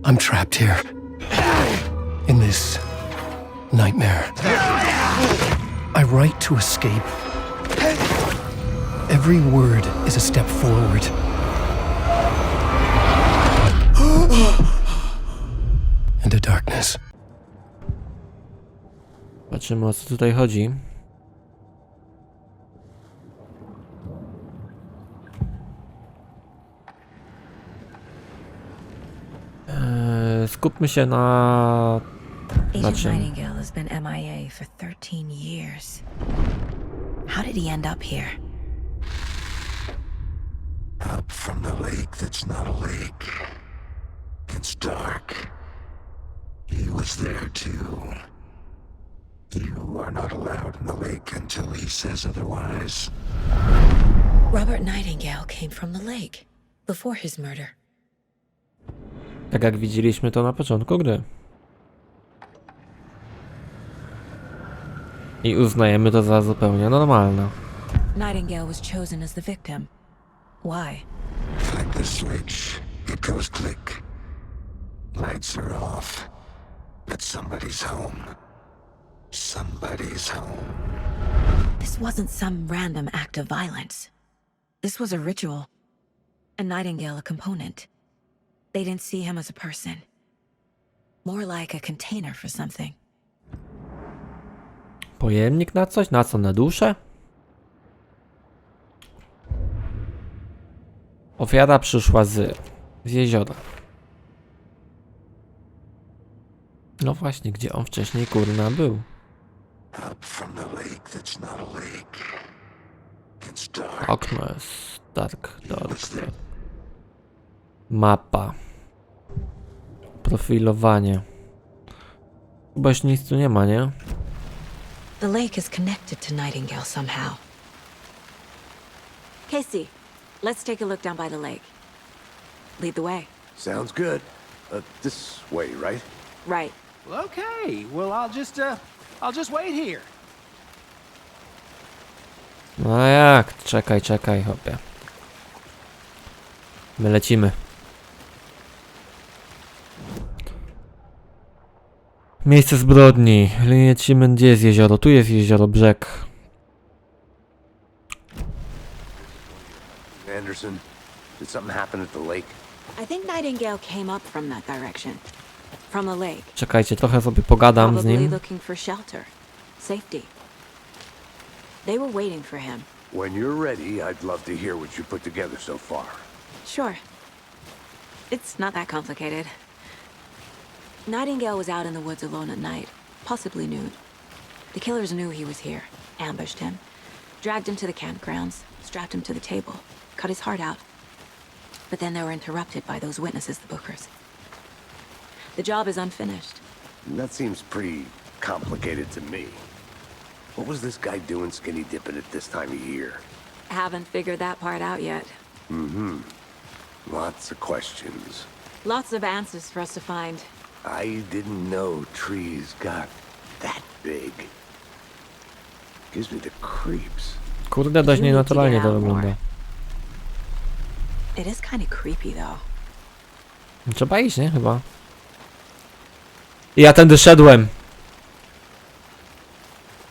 I'm trapped here. In this nightmare. I write to escape. Every word is a step forward. Into darkness. Patrzymy, o co tutaj chodzi. Skupmy się na Agent czym? Nightingale has been MIA for 13 years. How did he end up here? Up from the lake that's not a lake. It's dark. He was there too. You are not allowed in the lake until he says otherwise. Robert Nightingale came from the lake before his murder. Tak jak widzieliśmy to na początku gry. I uznajemy to za zupełnie normalne. Nightingale was chosen as the victim. Why? Like the switch, it goes click. Lights are off. But somebody's home. Somebody's home. This wasn't some random act of violence. This was a ritual. And Nightingale a component. They didn't see him as a person. More like a container for something. Pojemnik na coś? Na co? Na duszę? Ofiara przyszła z jeziora. No właśnie, gdzie on wcześniej kurna był? Up from the lake that's not a lake. It's dark. Okno jest dark. Mapa. Profilowanie. Chyba już nic tu nie ma, nie? The lake is connected to Nightingale somehow. Casey, let's take a look down by the lake. Lead the way. Sounds good. This way, right? Right. Well, okay. Well, I'll just wait here. No a jak? Czekaj, chłopie. My lecimy. Miejsce zbrodni. Lecimy, gdzie jest jezioro? Tu jest jezioro, brzeg. Anderson, did something happen at the lake? I think Nightingale came up from that direction. From the lake. Czekajcie, trochę sobie pogadam z Probably nim. looking for shelter. Safety. They were waiting for him. When you're ready, I'd love to hear what you put together so far. Sure. It's not that complicated. Nightingale was out in the woods alone at night, possibly nude. The killers knew he was here, ambushed him, dragged him to the campgrounds, strapped him to the table, cut his heart out. But then they were interrupted by those witnesses, the Bookers. The job is unfinished. That seems pretty complicated to me. What was this guy doing skinny dipping at this time of year? Haven't figured that part out yet. Lots of questions. Lots of answers for us to find. I didn't know trees got that big. Gives me the creeps. Kurde, dość nienaturalnie to wygląda. It is kind of creepy though. Trzeba iść, nie? Chyba. Ja tędy szedłem.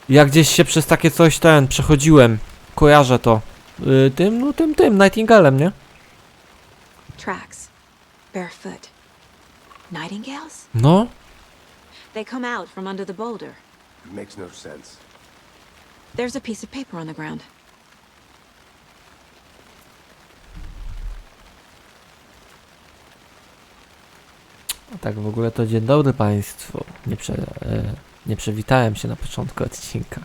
Ja gdzieś się przez takie coś przechodziłem. Kojarzę to. Tym Nightingalem, nie? Tracks. Barefoot. Nightingales? No. They come out from under the boulder. Makes no sense. There's a piece of paper on the ground. A tak w ogóle to dzień dobry państwu. Nie przywitałem się na początku odcinka.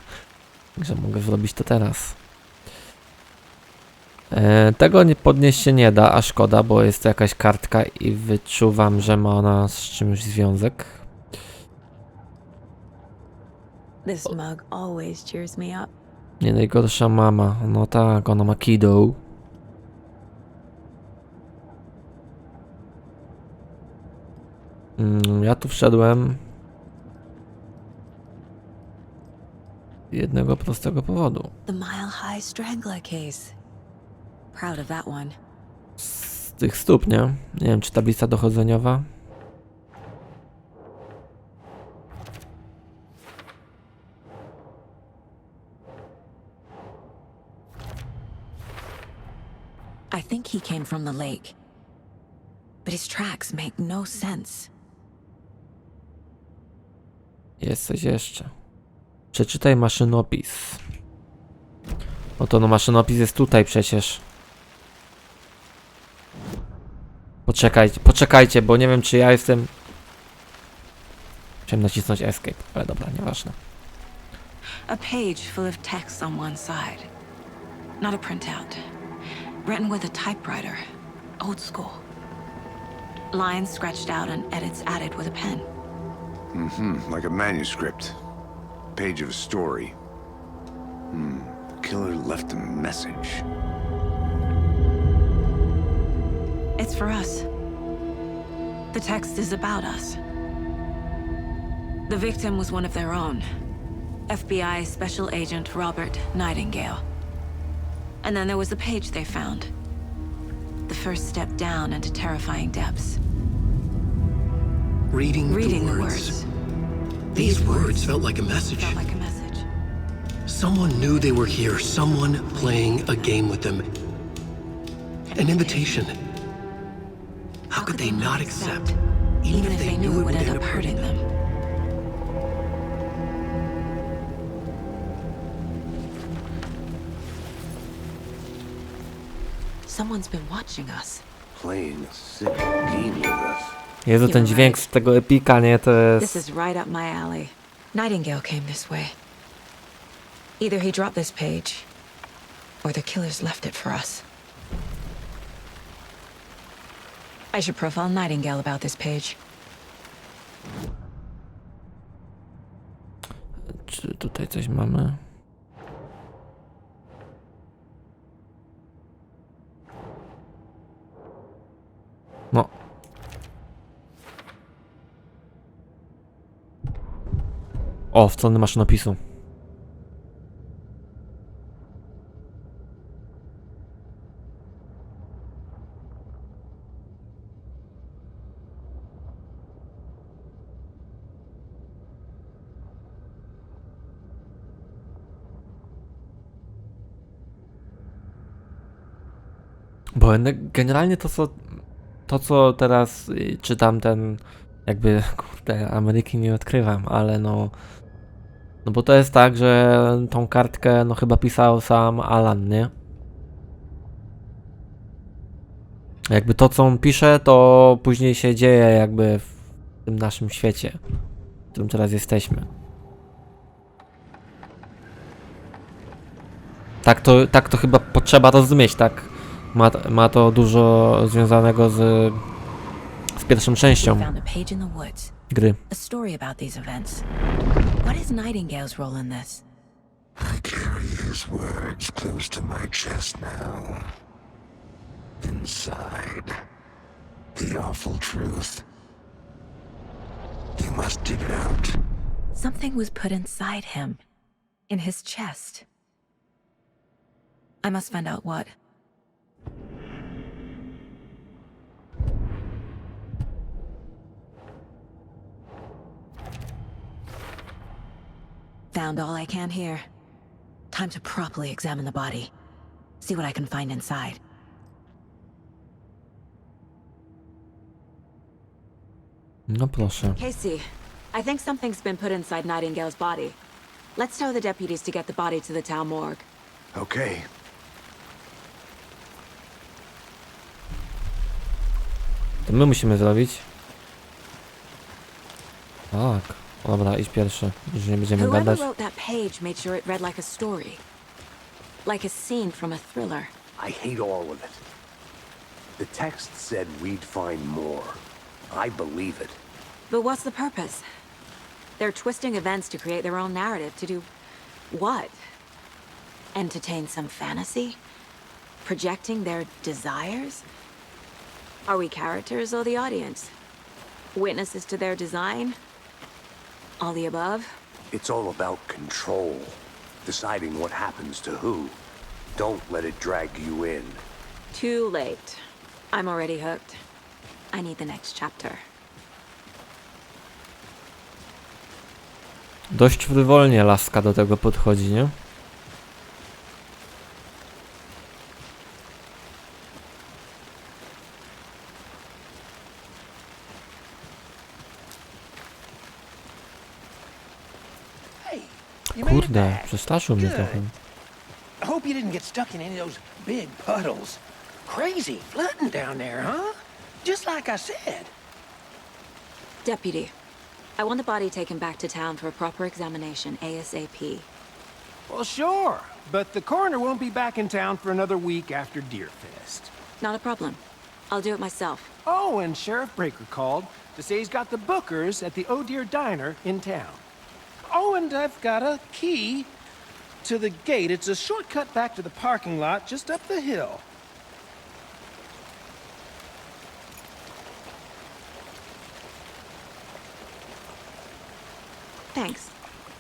Także mogę zrobić to teraz. Tego nie podnieść się nie da, a szkoda, bo jest to jakaś kartka i wyczuwam, że ma ona z czymś związek. This mug always cheers me up. Nie najgorsza mama. No tak, ona ma kiddo. Ja tu wszedłem z jednego prostego powodu. The Mile High Strangler case. Proud of that one. Z tych stóp, nie? Nie wiem, czy tablica dochodzeniowa. I think he came from the lake. But his tracks make no sense. Jest coś jeszcze. Przeczytaj maszynopis. Oto no maszynopis jest tutaj przecież. Poczekajcie, bo nie wiem czy ja jestem... Chciałem nacisnąć escape, ale dobra, nieważne. A page full of text on one side. Not a printout. Written with a typewriter. Old school. Lines scratched out and edits added with a pen. Like a manuscript. Page of a story. Killer left a message. It's for us. The text is about us. The victim was one of their own. FBI Special Agent Robert Nightingale. And then there was the page they found. The first step down into terrifying depths. Reading the words. words. These words felt like a message. Felt like a message. Someone knew they were here. Someone playing a game with them. An invitation. How could they not accept? Even if they knew it would end up hurting them. Someone's been watching us. Playing a sick game with us. Jezu, ten dźwięk z tego epika, nie? To This jest... is right up my alley. Nightingale came this way. Either he dropped this page, or the killers left it for us. I should profile Nightingale about this page. Czy tutaj coś mamy? No. O, w strony maszynopisu. Bo generalnie to co teraz czytam, ten jakby, kurde, Ameryki nie odkrywam, ale no bo to jest tak, że tą kartkę no chyba pisał sam Alan, nie? Jakby to co on pisze, to później się dzieje jakby w tym naszym świecie, w którym teraz jesteśmy. Tak to chyba potrzeba rozumieć, tak? Ma to dużo związanego z pierwszą częścią Found a page in the woods. gry. A story about these events. What is Nightingale's role in this? I carry his words close to my chest now. Inside, the awful truth. You must dig it out. Something was put inside him. In his chest. I must find out what. Found all I can here. Time to properly examine the body. See what I can find inside. No proszę. Casey, I think something's been put inside Nightingale's body. Let's tell the deputies to get the body to the town morgue. Okay. To my musimy zrobić. Tak. Dobra, idź pierwszy. Już nie będziemy Whoever gadać. wrote that page made sure it read like a story. Like a scene from a thriller. I hate all of it. The text said we'd find more. I believe it. But what's the purpose? They're twisting events to create their own narrative. To do what? Entertain some fantasy? Projecting their desires? Are we characters or the audience? Witnesses to their design? All the above? It's all about control. Deciding what happens to who. Don't let it drag you in. Too late. I'm already hooked. I need the next chapter. Dość frywolnie laska do tego podchodzi, nie? You made it Kurde, back. przestraszył mnie Good. trochę. I hope you didn't get stuck in any of those big puddles. Crazy flooding down there, huh? Just like I said. Deputy, I want the body taken back to town for a proper examination, ASAP. Well, sure, but the coroner won't be back in town for another week after Deerfest. Not a problem. I'll do it myself. Oh, and Sheriff Breaker called to say he's got the bookers at the Oh Dear Diner in town. Oh, and I've got a key to the gate. It's a shortcut back to the parking lot just up the hill. Thanks.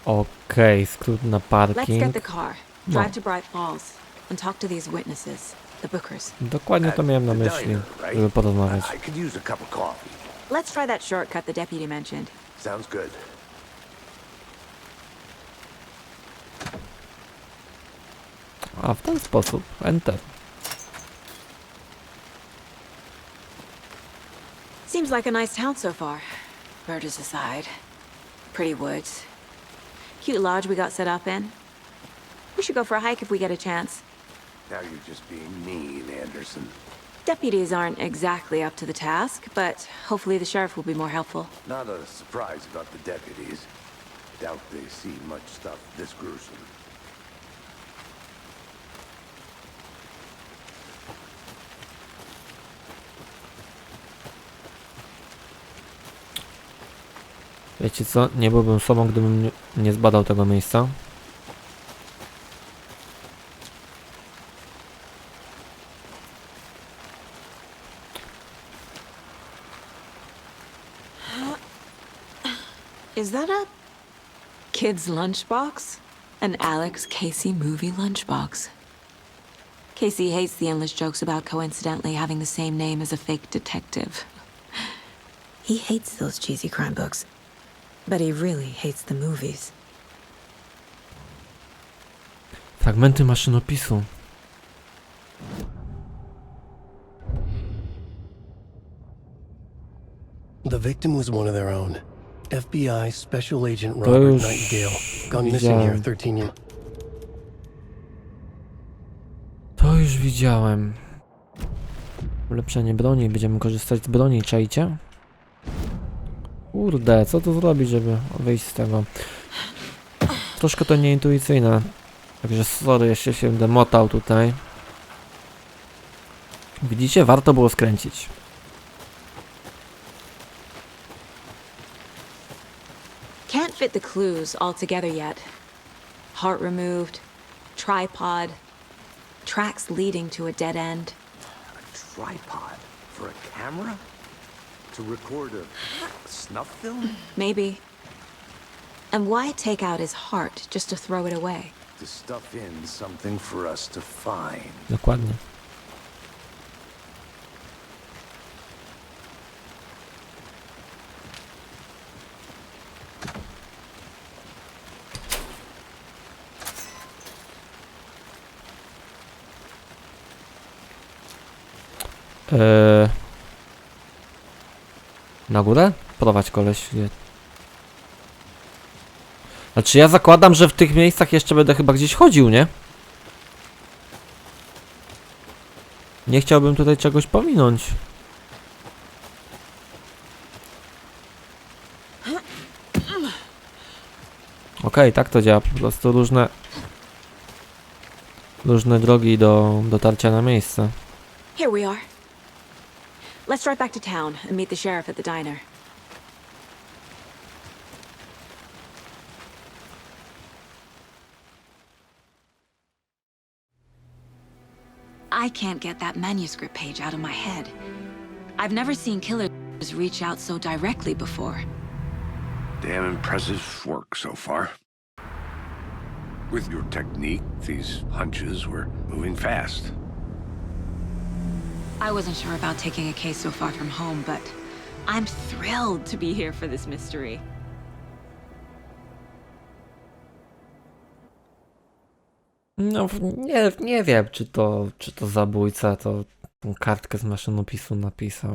Okej, skrót na Let's parking. get the car. Drive to Bright Falls and talk to these witnesses, the bookers. Dokładnie to miałem na The myśli, diner, right? żeby porozmawiać. I could use a cup of coffee. Let's try that shortcut the deputy mentioned. Sounds good. A w ten sposób, enter. Seems like a nice town so far. Murders aside. Pretty woods. Cute lodge we got set up in. We should go for a hike if we get a chance. Now you're just being mean, Anderson. Deputies aren't exactly up to the task, but hopefully the sheriff will be more helpful. Not a surprise about the deputies. Doubt they see much stuff this gruesome. Wiecie co? Nie byłbym sobą, gdybym nie zbadał tego miejsca. Is that a kid's lunchbox? An Alex Casey movie lunchbox. Casey hates the endless jokes about coincidentally having the same name as a fake detective. He hates those cheesy crime books, but he really hates the movies. Fragmenty maszynopisu. The victim was one of their own. FBI Special Agent To Robert już Nightingale. Gone missing here widziałem. 13 years. To już widziałem. Ulepszenie broni. Będziemy korzystać z broni, czajcie? Kurde, co tu zrobić, żeby wyjść z tego? Troszkę to nieintuicyjne. Także sorry, jeszcze się będę motał tutaj. Widzicie? Warto było skręcić. Can't fit the clues all together yet. Heart removed, tripod, tracks leading to a dead end. A tripod for a camera? To record a snuff film? Maybe. And why take out his heart just to throw it away? To stuff in something for us to find. Dokładnie. Na górę? Prowadź koleś. Znaczy ja zakładam, że w tych miejscach jeszcze będę chyba gdzieś chodził, nie? Nie chciałbym tutaj czegoś pominąć. Okej, tak to działa. Po prostu różne drogi do dotarcia na miejsce. Here we are. Let's drive back to town and meet the sheriff at the diner. I can't get that manuscript page out of my head. I've never seen killers reach out so directly before. Damn impressive work so far. With your technique, these hunches were moving fast. I wasn't sure about taking a case so far from home, but I'm thrilled to be here for this mystery. No, nie wiem, czy to zabójca to tą kartkę z maszynopisu napisał.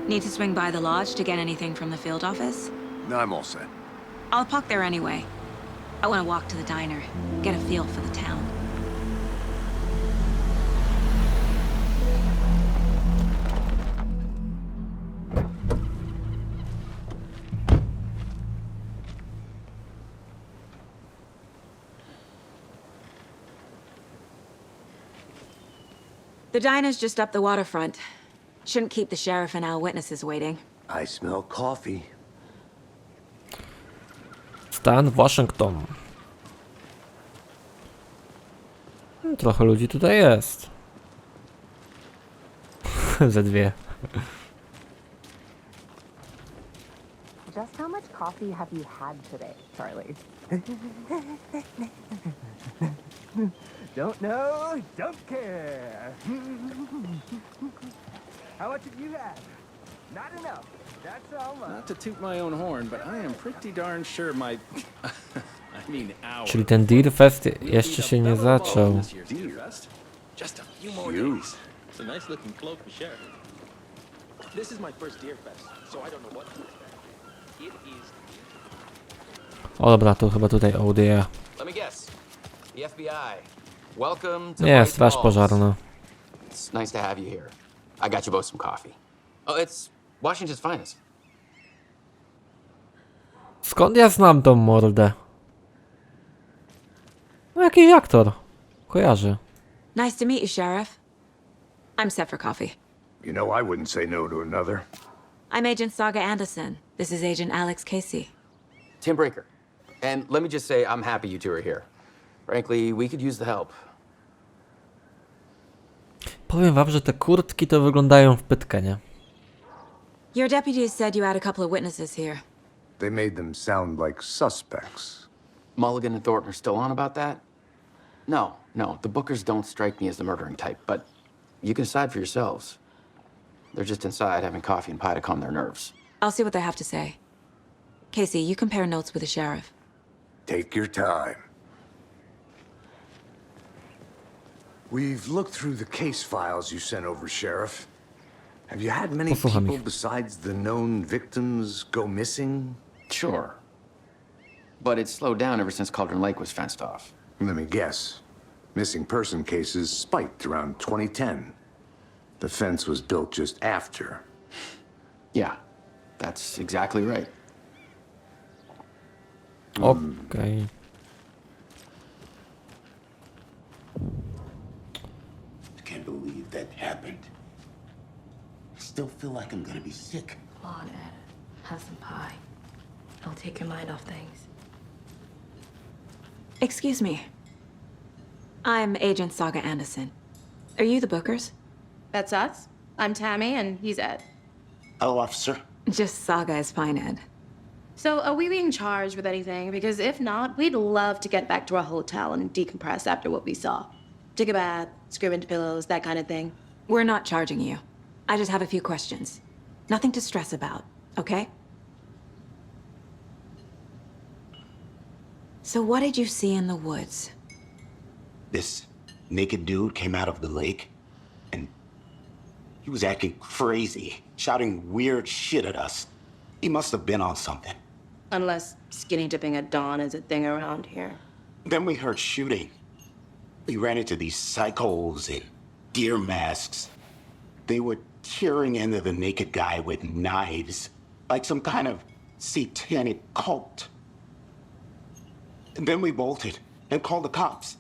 Need to swing by the lodge to get anything from the field office? No, I'm all set. I'll park there anyway. I want to walk to the diner, get a feel for the town. The diner's just up the waterfront. Shouldn't keep the sheriff and our witnesses waiting. I smell coffee. Stan Waszyngton. Trochę ludzi tutaj jest. Ze dwie. Just how much coffee have you had today, Charlie? Don't know, don't care. How much have you had? Not enough. That's all. Not to toot my own horn, but I am pretty darn sure my... I mean our... Czyli ten Deer Fest jeszcze się nie zaczął. Just a few more days. It's a nice looking cloak for sheriff. This is my first Deer Fest, so I don't know what to expect. It is... O dobra, to chyba tutaj ODA. Let me guess. The FBI. Welcome to Nie, Bright straż Falls. pożarna. It's nice to have you here. I got you both some coffee. Oh, it's Washington's finest. Skąd ja znam tą mordę? No jakiś aktor. Kojarzy. Nice to meet you, Sheriff. I'm set for coffee. You know, I wouldn't say no to another. I'm Agent Saga Anderson. This is Agent Alex Casey. Tim Breaker. And let me just say, I'm happy you two are here. Frankly, we could use the help. Powiem wam, że te kurtki to wyglądają w pytkę, nie? Your deputies said you had a couple of witnesses here. They made them sound like suspects. Mulligan and Thornton are still on about that? No, the Bookers don't strike me as the murdering type, but you can decide for yourselves. They're just inside having coffee and pie to calm their nerves. I'll see what they have to say. Casey, you compare notes with the sheriff. Take your time. We've looked through the case files you sent over, Sheriff. Have you had many Posłucham people ich. besides the known victims go missing? Sure. But it's slowed down ever since Cauldron Lake was fenced off. Let me guess. Missing person cases spiked around 2010. The fence was built just after. Yeah, that's exactly right. Okej. I can't believe that happened. I still feel like I'm gonna be sick. Come on, Ed. Have some pie. It'll take your mind off things. Excuse me. I'm Agent Saga Anderson. Are you the Bookers? That's us. I'm Tammy, and he's Ed. Hello, officer. Just Saga is fine, Ed. So, are we being charged with anything? Because if not, we'd love to get back to our hotel and decompress after what we saw. Take a bath, scream into pillows, that kind of thing. We're not charging you. I just have a few questions. Nothing to stress about, okay? So what did you see in the woods? This naked dude came out of the lake, and he was acting crazy, shouting weird shit at us. He must have been on something. Unless skinny dipping at dawn is a thing around here. Then we heard shooting. We ran into these psychos in deer masks. They were tearing into the naked guy with knives, like some kind of satanic cult. And then we bolted and called the cops.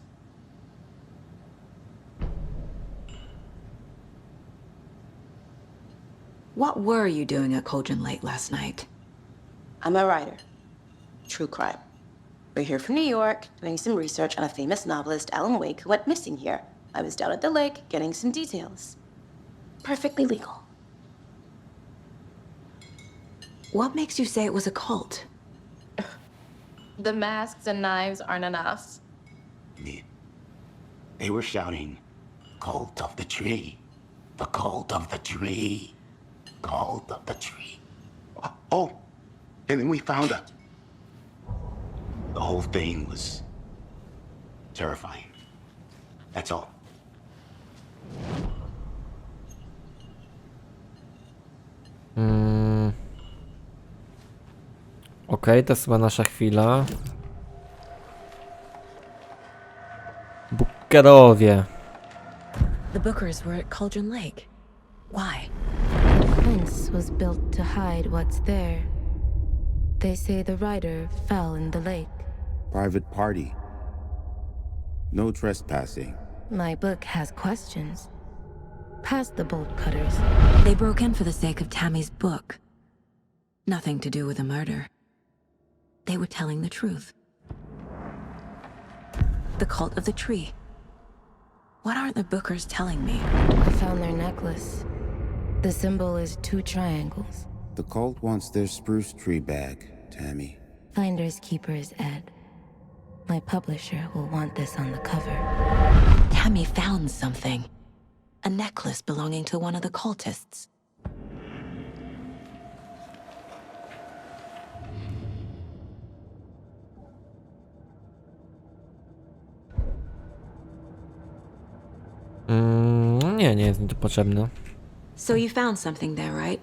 What were you doing at Cauldron Lake last night? I'm a writer. True crime. We're here from New York, doing some research on a famous novelist, Alan Wake, who went missing here. I was down at the lake, getting some details. Perfectly legal. What makes you say it was a cult? The masks and knives aren't enough. They were shouting, "Cult of the tree, the cult of the tree, cult of the tree." Oh, and then we found out. The whole thing was terrifying. That's all. Okej, to jest chyba nasza chwila. Bookerowie. The Bookers were at Cauldron Lake. Why? The fence was built to hide what's there. They say the rider fell in the lake. Private party. No trespassing. My book has questions. Past the bolt cutters. They broke in for the sake of Tammy's book. Nothing to do with a murder. They were telling the truth. The cult of the tree. What aren't the Bookers telling me? I found their necklace. The symbol is 2 triangles. The cult wants their spruce tree back, Tammy. Finders keepers Ed. My publisher will want this on the cover. Tammy found something. A necklace belonging to one of the cultists. Nie jest mi to potrzebne. So you found something there, right?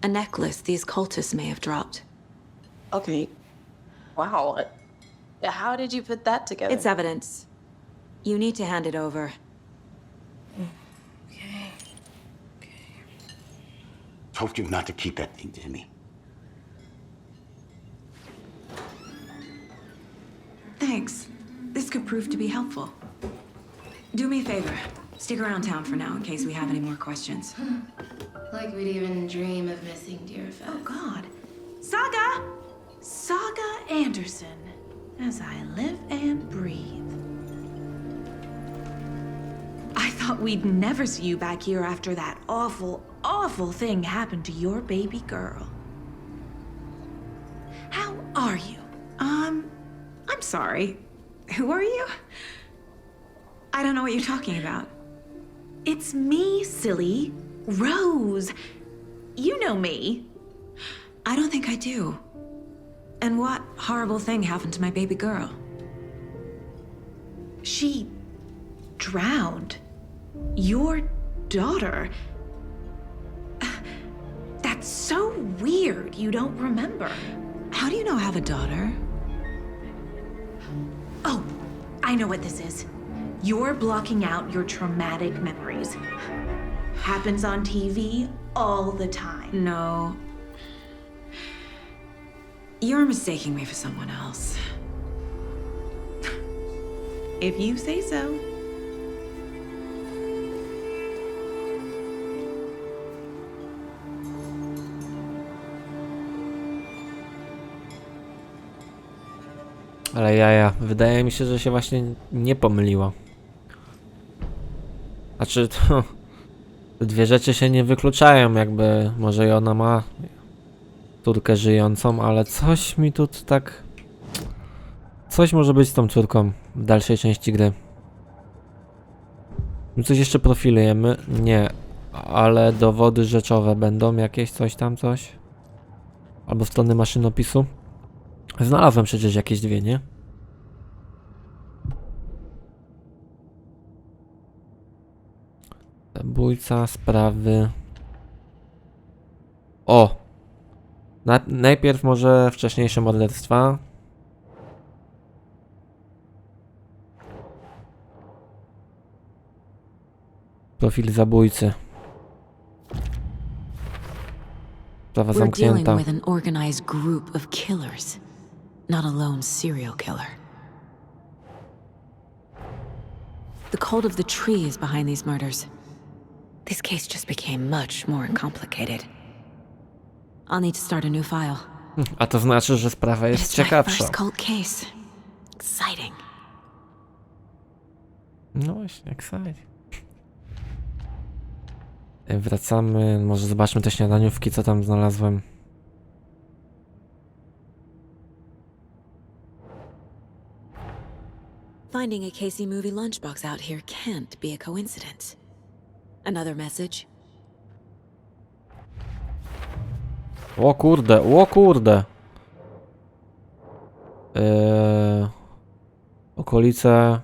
A necklace these cultists may have dropped. Okay. Wow. How did you put that together? It's evidence. You need to hand it over. Okay. Told you not to keep that thing, Tammy. Thanks. This could prove to be helpful. Do me a favor. Stick around town for now in case we have any more questions. Like we'd even dream of missing dear Fest. Oh, God. Saga! Saga Anderson. As I live and breathe. I thought we'd never see you back here after that awful, awful thing happened to your baby girl. How are you? I'm sorry. Who are you? I don't know what you're talking about. It's me, silly. Rose. You know me. I don't think I do. And what horrible thing happened to my baby girl? She drowned. Your daughter. That's so weird you don't remember. How do you know I have a daughter? Oh, I know what this is. You're blocking out your traumatic memories. Happens on TV all the time. No. You're mistaking me for someone else. If you say so. Ale jaja, wydaje mi się, że się właśnie nie pomyliła. Znaczy, to te dwie rzeczy się nie wykluczają, jakby może i ona ma córkę żyjącą, ale coś mi tu tak... Coś może być z tą córką w dalszej części gry. My coś jeszcze profilujemy? Nie, ale dowody rzeczowe będą jakieś, coś tam, coś? Albo strony maszynopisu? Znalazłem przecież jakieś dwie, nie? Zabójca, sprawy... O! Najpierw może wcześniejsze morderstwa. Profil zabójcy. Sprawa We're dealing zamknięta. with an organized group of killers, not a lone serial killer. The cult of the tree is behind these murders. This case just became much more complicated. I'll need to start a new file. A to znaczy, że sprawa jest It's my ciekawsza. first cult case. Exciting. No właśnie, exciting. Wracamy, może zobaczmy te śniadaniówki, co tam znalazłem. Finding a Casey movie lunchbox out here can't be a coincidence. Another message. O kurde, o kurde. Okolice.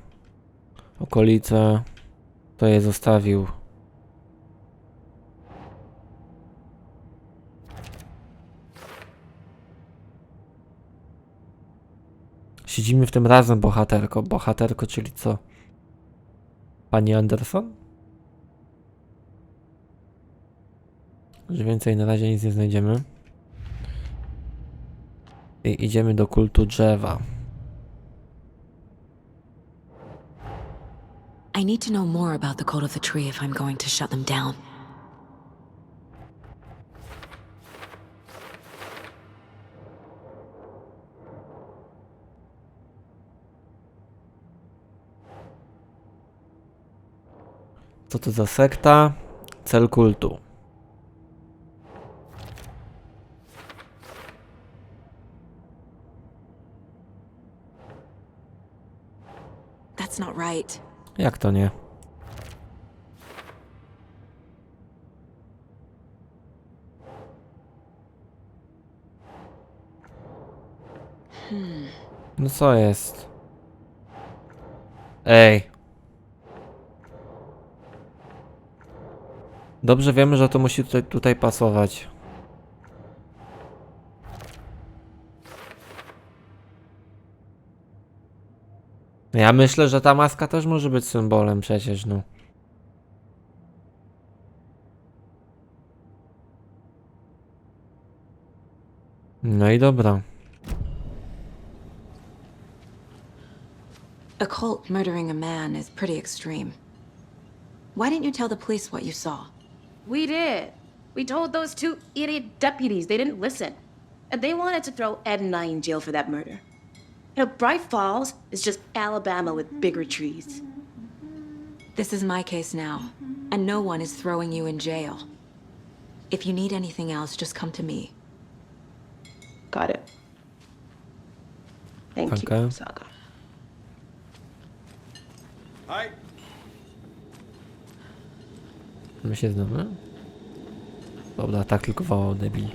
To je zostawił. Siedzimy w tym razem, bohaterko. Bohaterko, czyli co? Pani Anderson? Że więcej na razie nic nie znajdziemy. I idziemy do kultu drzewa. I need to know more about the cult of the tree if I'm going to shut them down. Co to za sekta? Cel kultu. That's not right. Jak to nie? No co jest? Ej. Dobrze wiemy, że to musi tutaj pasować. Ja myślę, że ta maska też może być symbolem przecież, no. No i dobra. A cult murdering a man is pretty extreme. Why didn't you tell the police what you saw? We did. We told those two idiot deputies. They didn't listen. And they wanted to throw Ed and I in jail for that murder. You know, Bright Falls is just Alabama with bigger trees. This is my case now, and no one is throwing you in jail. If you need anything else, just come to me. Got it. Thank you, Saga. Hi. My się znamy? Dobra, tak tylko wołał debil.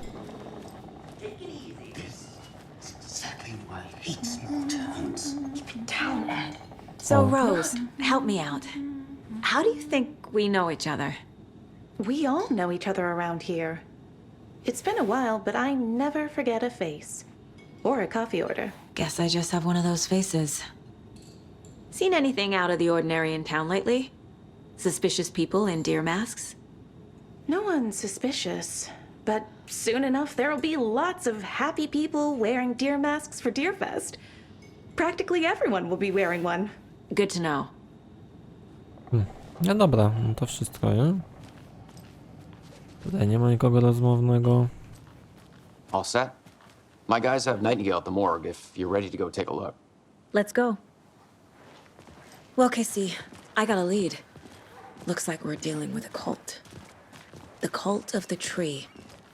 So, Rose, help me out. How do you think we know each other? We all know each other around here. It's been a while, but I never forget a face. Or a coffee order. Guess I just have one of those faces. Seen anything out of the ordinary in town lately? Suspicious people in deer masks? No one's suspicious. But soon enough, there'll be lots of happy people wearing deer masks for Deerfest. Practically everyone will be wearing one. Good to know. No dobra, no to wszystko, nie? Tutaj nie ma nikogo rozmownego. All set? My guys have Nightingale at the morgue if you're ready to go take a look. Let's go. Well, Casey, I got a lead. Looks like we're dealing with a cult. The cult of the tree.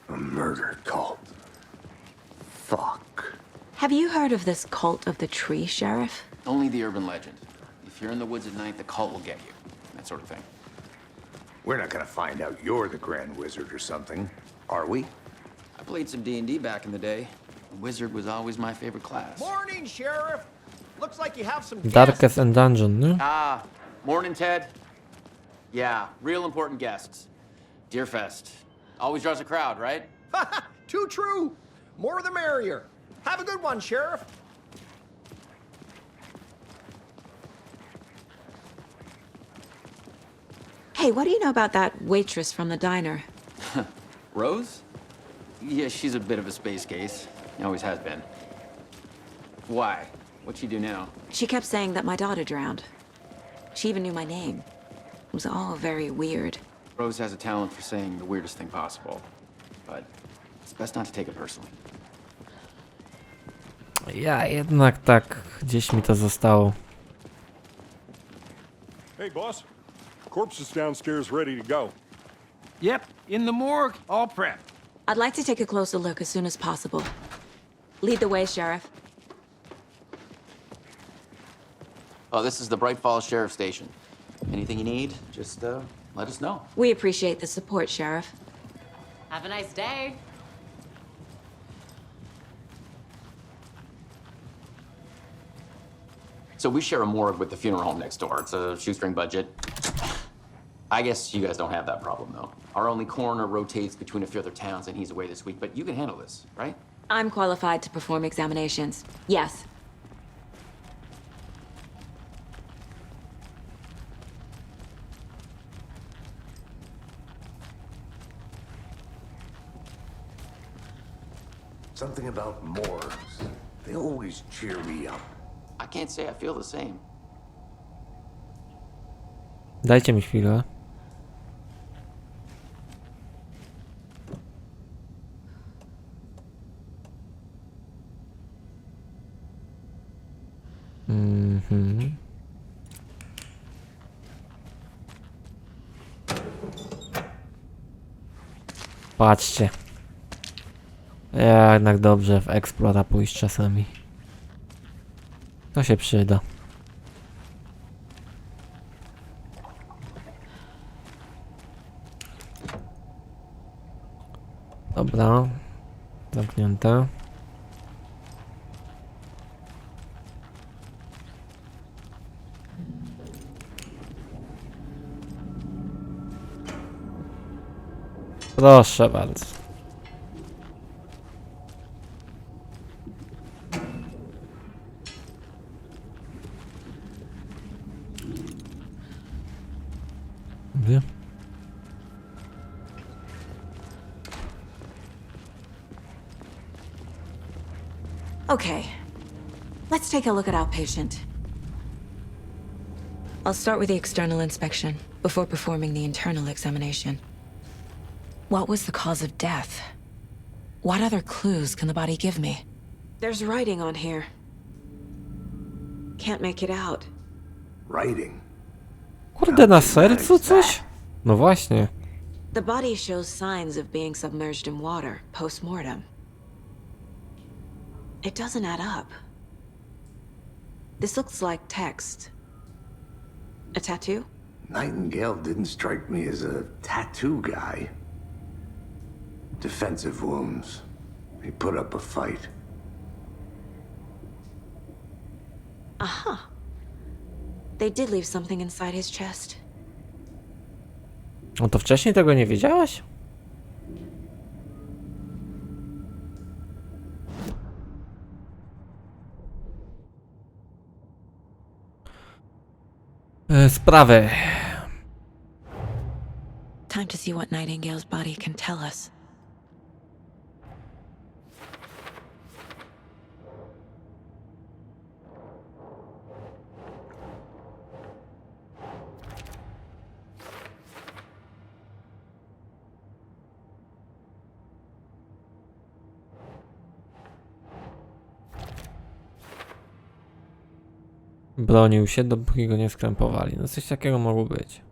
A murder cult. Fuck. Have you heard of this cult of the tree, Sheriff? Only the urban legend. If you're in the woods at night, the cult will get you. That sort of thing. We're not gonna find out you're the Grand Wizard or something, are we? I played some D&D back in the day. The wizard was always my favorite class. Morning, Sheriff. Looks like you have some Darkest and Dungeon, nie? Ah, morning, Ted. Yeah, real important guests. Deerfest. Always draws a crowd, right? Too true. More the merrier. Have a good one, Sheriff. Hey, what do you know about that waitress from the diner? Rose? Yeah, she's a bit of a space case. Always has been. Why? What'd she do now? She kept saying that my daughter drowned. She even knew my name. It was all very weird. Rose has a talent for saying the weirdest thing possible. But it's best not to take it personally. Ja jednak tak gdzieś mi to zostało. Hey, boss. Corpse is downstairs ready to go. Yep, in the morgue, all prepped. I'd like to take a closer look as soon as possible. Lead the way, Sheriff. Oh, this is the Bright Falls Sheriff Station. Anything you need, just let us know. We appreciate the support, Sheriff. Have a nice day. So we share a morgue with the funeral home next door. It's a shoestring budget. I guess you guys don't have that problem, though. Our only coroner rotates between a few other towns, and he's away this week, but you can handle this, right? I'm qualified to perform examinations. Yes. Something about morgues. They always cheer me up. I can't say I feel the same. Dajcie mi chwilę. Patrzcie. Jednak dobrze w Explora pójść czasami. To się przyda. Dobra. Zamknięte. Proszę bardzo. Wie? Okay, let's take a look at our patient. I'll start with the external inspection before performing the internal examination. What was the cause of death? What other clues can the body give me? There's writing on here. Can't make it out. Writing? Kurde, na sercu coś? No właśnie. The body shows signs of being submerged in water post-mortem. It doesn't add up. This looks like text. A tattoo? Nightingale didn't strike me as a tattoo guy. Defensive wounds. He put up a fight. Aha. They did leave something inside his chest. No to wcześniej tego nie wiedziałaś? Sprawy. Time to see what Nightingale's body can tell us. Bronił się, dopóki go nie skrępowali. No coś takiego mogło być.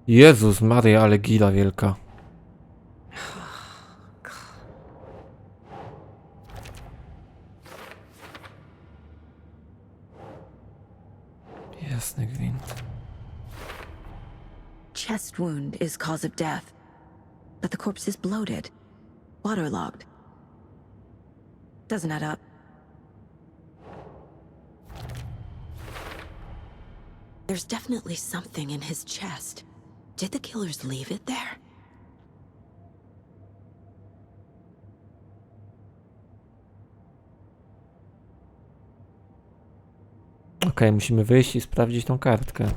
Jezus Maria, ale gila wielka. Jasny gwint. Chest wound is cause of death, but the corpse is bloated, waterlogged. Doesn't add up. There's definitely something in his chest. Did the killers leave it there? Okej, musimy wyjść i sprawdzić tą kartkę.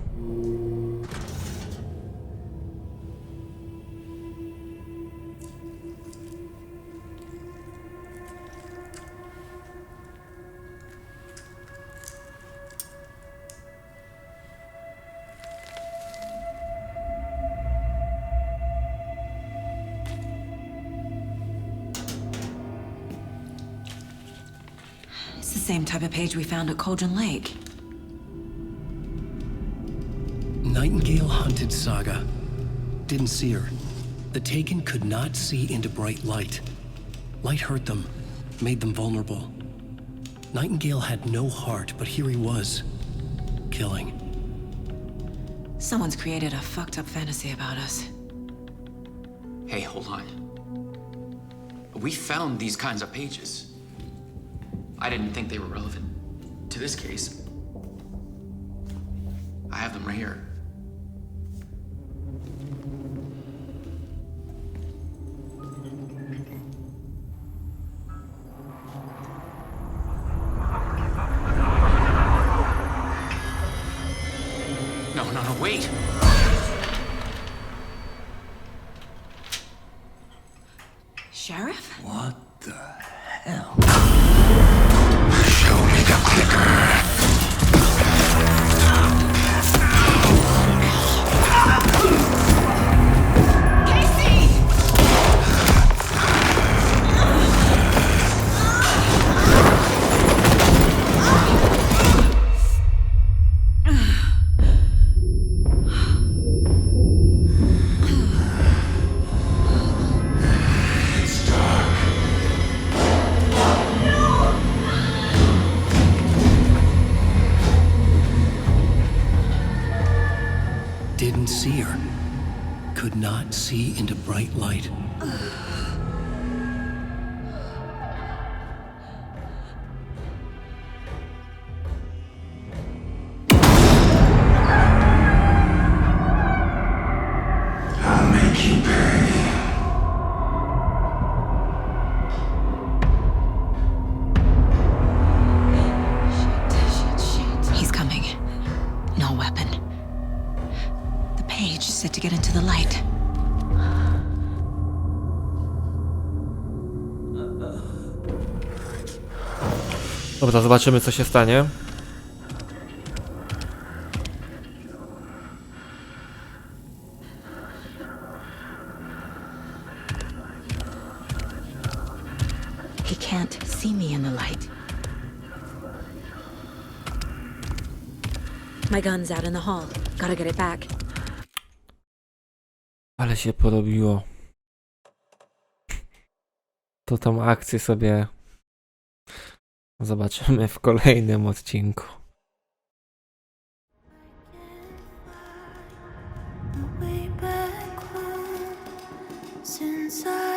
It's the same type of page we found at Cauldron Lake. Nightingale hunted Saga. Didn't see her. The Taken could not see into bright light. Light hurt them, made them vulnerable. Nightingale had no heart, but here he was, killing. Someone's created a fucked up fantasy about us. Hey, hold on. We found these kinds of pages. I didn't think they were relevant to this case. I have them right here. No, wait! Sheriff? What the hell? Show me the clicker. Didn't see her. Could not see into bright light. I'll make you pay. He's coming. No weapon. The page said to get into the light. Dobra, zobaczymy co się stanie. He can't see me in the light. My gun's out in the hall. Gotta get it back. Ale się porobiło. To tą akcję sobie zobaczymy w kolejnym odcinku. Way back when, since I